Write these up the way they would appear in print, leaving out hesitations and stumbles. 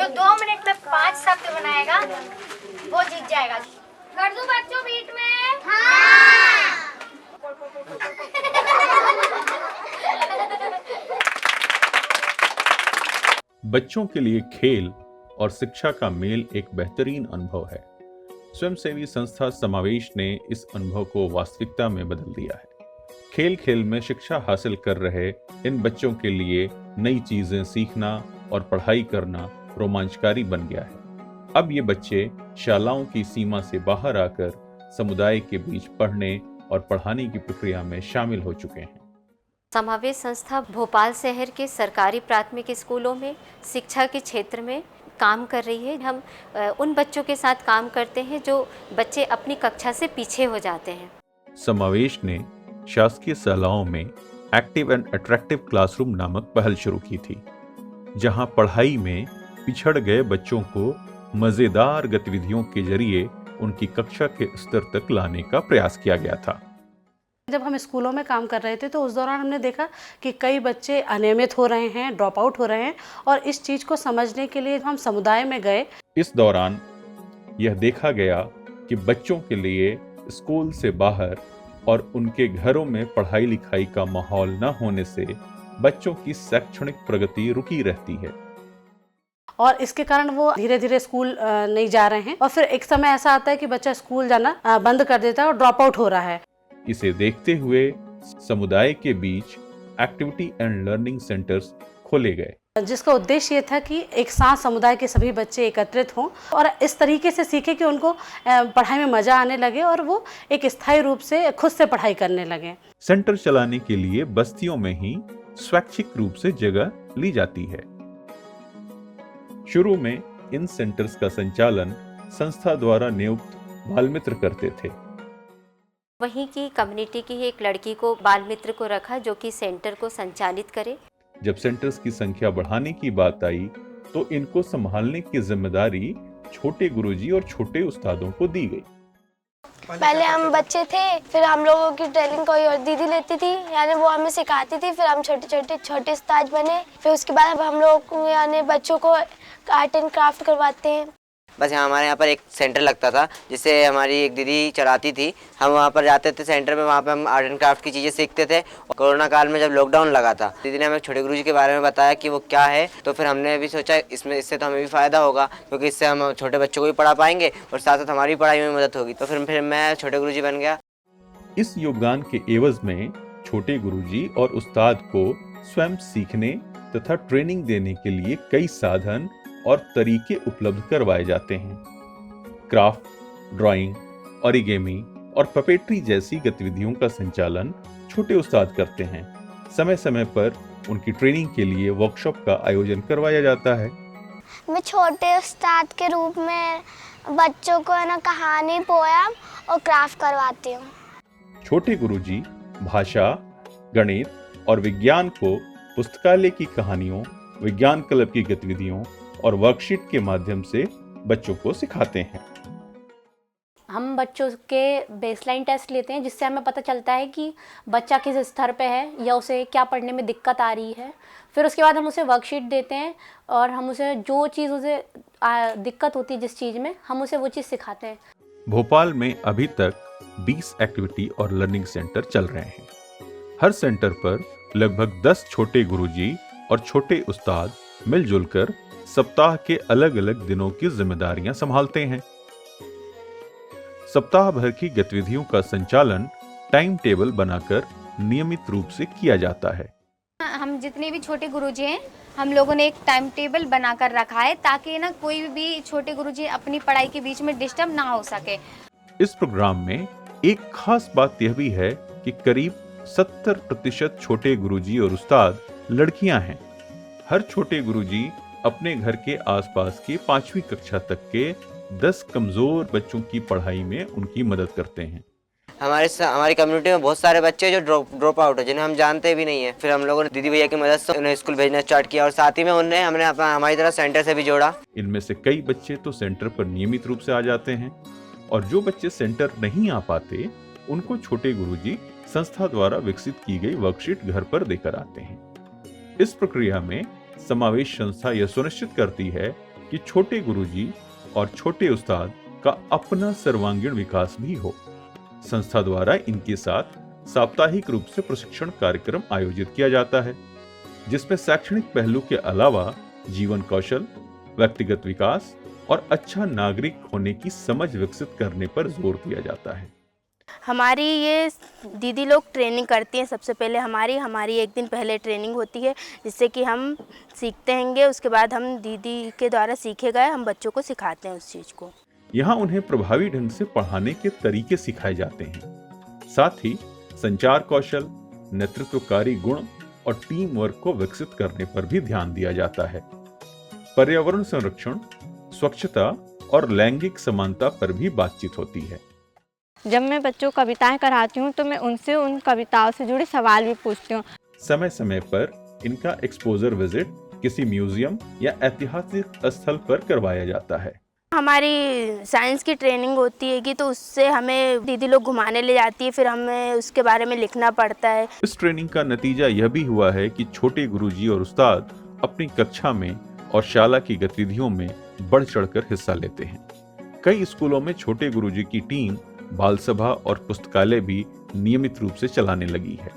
जो 2 मिनट में 5 शब्द बनाएगा वो जीत जाएगा। कर दूं बच्चों बीट में? हाँ। बच्चों के लिए खेल और शिक्षा का मेल एक बेहतरीन अनुभव है। स्वयंसेवी संस्था समावेश ने इस अनुभव को वास्तविकता में बदल दिया है। खेल खेल में शिक्षा हासिल कर रहे इन बच्चों के लिए नई चीजें सीखना और पढ़ाई करना रोमांचकारी बन गया है। अब ये बच्चे शालाओं की सीमा से बाहर आकर समुदाय के बीच पढ़ने और पढ़ाने की प्रक्रिया में शामिल हो चुके हैं। समावेश संस्था भोपाल शहर के सरकारी प्राथमिक स्कूलों में शिक्षा के क्षेत्र में काम कर रही है। हम उन बच्चों के साथ काम करते हैं जो बच्चे अपनी कक्षा से पीछे हो जाते हैं। समावेश ने शासकीय शालाओं में एक्टिव एंड अट्रैक्टिव क्लासरूम नामक पहल शुरू की थी, जहां पढ़ाई में पिछड़ गए बच्चों को मजेदार गतिविधियों के जरिए उनकी कक्षा के स्तर तक लाने का प्रयास किया गया था। जब हम स्कूलों में काम कर रहे थे तो उस दौरान हमने देखा कि कई बच्चे अनियमित हो रहे हैं, ड्रॉप आउट हो रहे हैं, और इस चीज़ को समझने के लिए हम समुदाय में गए। इस दौरान यह देखा गया कि बच्चों के लिए स्कूल से बाहर और उनके घरों में पढ़ाई लिखाई का माहौल न होने से बच्चों की शैक्षणिक प्रगति रुकी रहती है और इसके कारण वो धीरे धीरे स्कूल नहीं जा रहे हैं, और फिर एक समय ऐसा आता है कि बच्चा स्कूल जाना बंद कर देता है और ड्रॉप आउट हो रहा है। इसे देखते हुए समुदाय के बीच एक्टिविटी एंड लर्निंग सेंटर्स खोले गए, जिसका उद्देश्य ये था कि एक साथ समुदाय के सभी बच्चे एकत्रित हों और इस तरीके से सीखें कि उनको पढ़ाई में मजा आने लगे और वो एक स्थायी रूप से खुद से पढ़ाई करने लगे। सेंटर चलाने के लिए बस्तियों में ही स्वैच्छिक रूप से जगह ली जाती है। शुरू में इन सेंटर्स का संचालन संस्था द्वारा नियुक्त बाल मित्र करते थे। वहीं की कम्युनिटी की एक लड़की को बाल मित्र को रखा जो कि सेंटर को संचालित करे। जब सेंटर्स की संख्या बढ़ाने की बात आई तो इनको संभालने की जिम्मेदारी छोटे गुरुजी और छोटे उस्तादों को दी गई। पहले हम बच्चे थे, फिर हम लोगों की ट्रेनिंग कोई और दीदी लेती थी, यानी वो हमें सिखाती थी, फिर हम छोटे उस्ताद बने। फिर उसके बाद अब हम लोग यानी बच्चों को आर्ट एंड क्राफ्ट करवाते हैं। बस हमारे यहाँ पर एक सेंटर लगता था जिसे हमारी एक दीदी चलाती थी। हम वहाँ पर जाते थे सेंटर में, वहाँ पे हम आर्ट एंड क्राफ्ट की चीज़ें सीखते थे। कोरोना काल में जब लॉकडाउन लगा था, दीदी ने हमें छोटे गुरुजी के बारे में बताया कि वो क्या है, तो फिर हमने भी सोचा इससे तो हमें भी फ़ायदा होगा, क्योंकि इससे हम छोटे बच्चों को भी पढ़ा पाएंगे और साथ साथ हमारी पढ़ाई में मदद होगी। तो फिर मैं छोटे गुरुजी बन गया। इस योगदान के एवज में छोटे गुरुजी और उस्ताद को स्वयं सीखने तथा ट्रेनिंग देने के लिए कई साधन और तरीके उपलब्ध करवाए जाते हैं। क्राफ्ट, ड्राइंग, ओरिगेमी और पपेट्री जैसी गतिविधियों का संचालन छोटे उस्ताद करते हैं। समय समय पर उनकी ट्रेनिंग के लिए वर्कशॉप का आयोजन करवाया जाता है। मैं छोटे उस्ताद के रूप में बच्चों को है ना कहानी, पोयम और क्राफ्ट करवाती हूँ। छोटे गुरुजी भाषा, गणित और विज्ञान को पुस्तकालय की कहानियों, विज्ञान क्लब की गतिविधियों और वर्कशीट के माध्यम से बच्चों को सिखाते हैं। हम बच्चों के बेसलाइन टेस्ट लेते हैं, जिससे हमें पता चलता है कि बच्चा किस स्तर पे है या उसे क्या पढ़ने में दिक्कत आ रही है। फिर उसके बाद हम उसे वर्कशीट देते हैं और हम उसे जो चीज़ उसे दिक्कत होती है, जिस चीज़ में, हम उसे वो चीज़ सिखाते हैं। भोपाल में अभी तक 20 एक्टिविटी और लर्निंग सेंटर चल रहे हैं। हर सेंटर पर लगभग 10 छोटे गुरुजी और छोटे उस्ताद मिलजुल कर सप्ताह के अलग अलग दिनों की जिम्मेदारियां संभालते हैं। सप्ताह भर की गतिविधियों का संचालन टाइम टेबल बनाकर नियमित रूप से किया जाता है। हम जितने भी छोटे गुरुजी हैं, हम लोगों ने एक टाइम टेबल बनाकर रखा है ताकि ना कोई भी छोटे गुरुजी अपनी पढ़ाई के बीच में डिस्टर्ब ना हो सके। इस प्रोग्राम में एक खास बात यह भी है कि करीब 70% छोटे गुरुजी और उस्ताद लड़कियां हैं। हर छोटे गुरुजी अपने घर के आसपास के 5वीं कक्षा तक के 10 कमजोर बच्चों की पढ़ाई में उनकी मदद करते हैं। हमारी कम्युनिटी में बहुत सारे बच्चे जो ड्रॉप आउट है, जिन्हें हम जानते भी नहीं है। फिर हम लोगों ने दीदी भैया की मदद से उन्हें स्कूल भेजना स्टार्ट किया और साथ ही में हमने हमारी तरह सेंटर से भी जोड़ा। इनमें से कई बच्चे तो सेंटर पर नियमित रूप से आ जाते हैं और जो बच्चे सेंटर नहीं आ पाते उनको छोटे गुरुजी संस्था द्वारा विकसित की गई वर्कशीट घर पर देकर आते हैं। इस प्रक्रिया में समावेश संस्था यह सुनिश्चित करती है कि छोटे गुरुजी और छोटे उस्ताद का अपना सर्वांगीण विकास भी हो। संस्था द्वारा इनके साथ साप्ताहिक रूप से प्रशिक्षण कार्यक्रम आयोजित किया जाता है, जिसमें शैक्षणिक पहलू के अलावा जीवन कौशल, व्यक्तिगत विकास और अच्छा नागरिक होने की समझ विकसित करने पर जोर दिया जाता है। हमारी ये दीदी लोग ट्रेनिंग करती हैं। सबसे पहले हमारी एक दिन पहले ट्रेनिंग होती है, जिससे कि हम सीखते हैंगे। उसके बाद हम दीदी के द्वारा सीखे गए हम बच्चों को सिखाते हैं उस चीज़ को। यहाँ उन्हें प्रभावी ढंग से पढ़ाने के तरीके सिखाए जाते हैं। साथ ही संचार कौशल, नेतृत्वकारी गुण और टीम वर्क को विकसित करने पर भी ध्यान दिया जाता है। पर्यावरण संरक्षण, स्वच्छता और लैंगिक समानता पर भी बातचीत होती है। जब मैं बच्चों को कविताएं कराती हूँ तो मैं उनसे उन कविताओं से जुड़े सवाल भी पूछती हूँ। समय समय पर इनका एक्सपोजर विजिट किसी म्यूजियम या ऐतिहासिक स्थल पर करवाया जाता है। हमारी साइंस की ट्रेनिंग होती है कि तो उससे हमें दीदी लोग घुमाने ले जाती है, फिर हमें उसके बारे में लिखना पड़ता है। इस ट्रेनिंग का नतीजा यह भी हुआ है कि छोटे गुरुजी और उस्ताद अपनी कक्षा में और शाला की गतिविधियों में बढ़ चढ़कर हिस्सा लेते हैं। कई स्कूलों में छोटे गुरुजी की टीम बाल सभा और पुस्तकालय भी नियमित रूप से चलाने लगी है।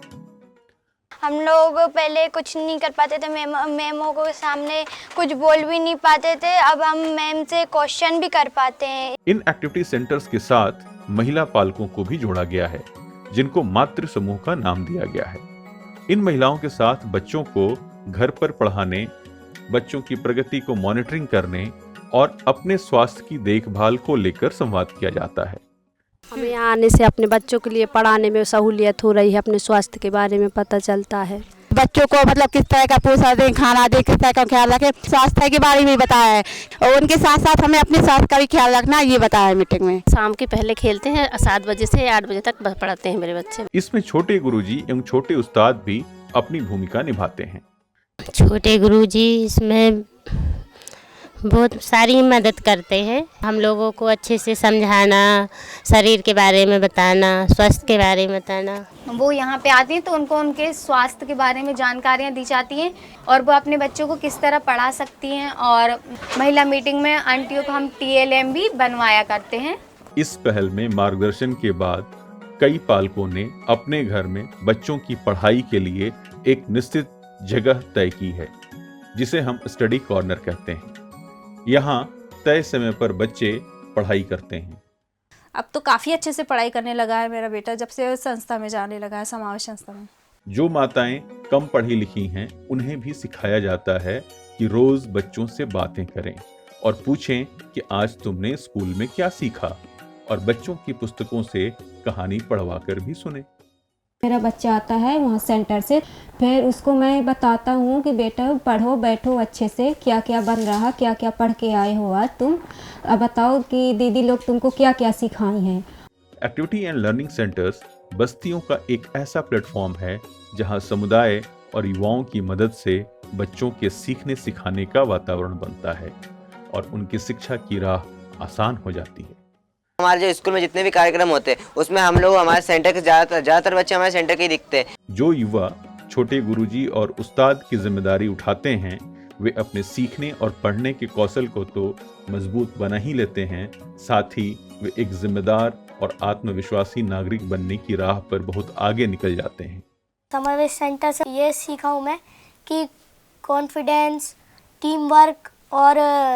हम लोग पहले कुछ नहीं कर पाते थे, मैमों को सामने कुछ बोल भी नहीं पाते थे। अब हम मैम से क्वेश्चन भी कर पाते हैं। इन एक्टिविटी सेंटर्स के साथ महिला पालकों को भी जोड़ा गया है, जिनको मातृ समूह का नाम दिया गया है। इन महिलाओं के साथ बच्चों को घर पर पढ़ाने, बच्चों की प्रगति को मॉनिटरिंग करने और अपने स्वास्थ्य की देखभाल को लेकर संवाद किया जाता है। हमें यहाँ आने से अपने बच्चों के लिए पढ़ाने में सहूलियत हो रही है, अपने स्वास्थ्य के बारे में पता चलता है। बच्चों को मतलब किस तरह का पोषण दें, खाना दें, किस तरह का ख्याल रखें, स्वास्थ्य के बारे में बताया है। और उनके साथ साथ हमें अपने स्वास्थ्य का भी ख्याल रखना, ये बताया है मीटिंग में। शाम के पहले खेलते हैं, 7 बजे से 8 बजे तक पढ़ाते हैं मेरे बच्चे। इसमें छोटे गुरुजी एवं छोटे उस्ताद भी अपनी भूमिका निभाते हैं। छोटे गुरुजी इसमें बहुत सारी मदद करते हैं। हम लोगों को अच्छे से समझाना, शरीर के बारे में बताना, स्वास्थ्य के बारे में बताना। वो यहाँ पे आते हैं तो उनको उनके स्वास्थ्य के बारे में जानकारियाँ दी जाती हैं और वो अपने बच्चों को किस तरह पढ़ा सकती हैं। और महिला मीटिंग में आंटियों को हम TLM भी बनवाया करते हैं। इस पहल में मार्गदर्शन के बाद कई पालकों ने अपने घर में बच्चों की पढ़ाई के लिए एक निश्चित जगह तय की है, जिसे हम स्टडी कॉर्नर कहते हैं। यहाँ तय समय पर बच्चे पढ़ाई करते हैं। अब तो काफ़ी अच्छे से पढ़ाई करने लगा है मेरा बेटा, जब से संस्था में जाने लगा है, समावेश संस्था में। जो माताएं कम पढ़ी लिखी हैं, उन्हें भी सिखाया जाता है कि रोज बच्चों से बातें करें और पूछें कि आज तुमने स्कूल में क्या सीखा, और बच्चों की पुस्तकों से कहानी पढ़वाकर भी सुने। मेरा बच्चा आता है वहाँ सेंटर से, फिर उसको मैं बताता हूँ कि बेटा पढ़ो, बैठो अच्छे से, क्या क्या बन रहा, क्या क्या पढ़ के आए हो आज तुम, अब बताओ कि दीदी लोग तुमको क्या क्या सिखाई हैं। एक्टिविटी एंड लर्निंग सेंटर्स बस्तियों का एक ऐसा प्लेटफॉर्म है जहाँ समुदाय और युवाओं की मदद से बच्चों के सीखने सिखाने का वातावरण बनता है और उनकी शिक्षा की राह आसान हो जाती है। हमारे जो स्कूल में जितने भी कार्यक्रम होते हैं उसमें हम लोग हमारे सेंटर के ज़्यादातर बच्चे हमारे सेंटर के ही दिखते हैं। जो युवा छोटे गुरुजी और उस्ताद की जिम्मेदारी उठाते हैं, वे अपने सीखने और पढ़ने के कौशल को तो मजबूत बना ही लेते हैं, साथ ही वे एक जिम्मेदार और आत्मविश्वासी नागरिक बनने की राह पर बहुत आगे निकल जाते हैं। समावेश सेंटर से ये सीखा हूँ मैं कि कॉन्फिडेंस, टीम वर्क और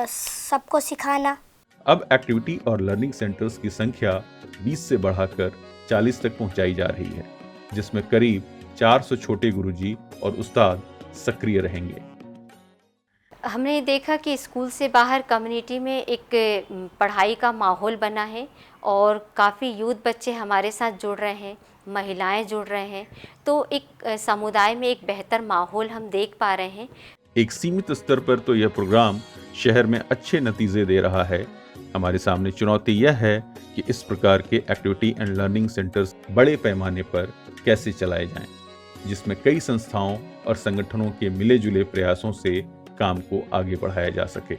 सबको सिखाना। अब एक्टिविटी और लर्निंग सेंटर्स की संख्या 20 से बढ़ाकर 40 तक पहुंचाई जा रही है, जिसमें करीब 400 छोटे गुरुजी और उस्ताद सक्रिय रहेंगे। हमने देखा कि स्कूल से बाहर कम्युनिटी में एक पढ़ाई का माहौल बना है और काफ़ी यूथ बच्चे हमारे साथ जुड़ रहे हैं, महिलाएं जुड़ रहे हैं, तो एक समुदाय में एक बेहतर माहौल हम देख पा रहे हैं। एक सीमित स्तर पर तो यह प्रोग्राम शहर में अच्छे नतीजे दे रहा है। हमारे सामने चुनौती यह है कि इस प्रकार के एक्टिविटी एंड लर्निंग सेंटर्स बड़े पैमाने पर कैसे चलाए जाएं, जिसमें कई संस्थाओं और संगठनों के मिले जुले प्रयासों से काम को आगे बढ़ाया जा सके।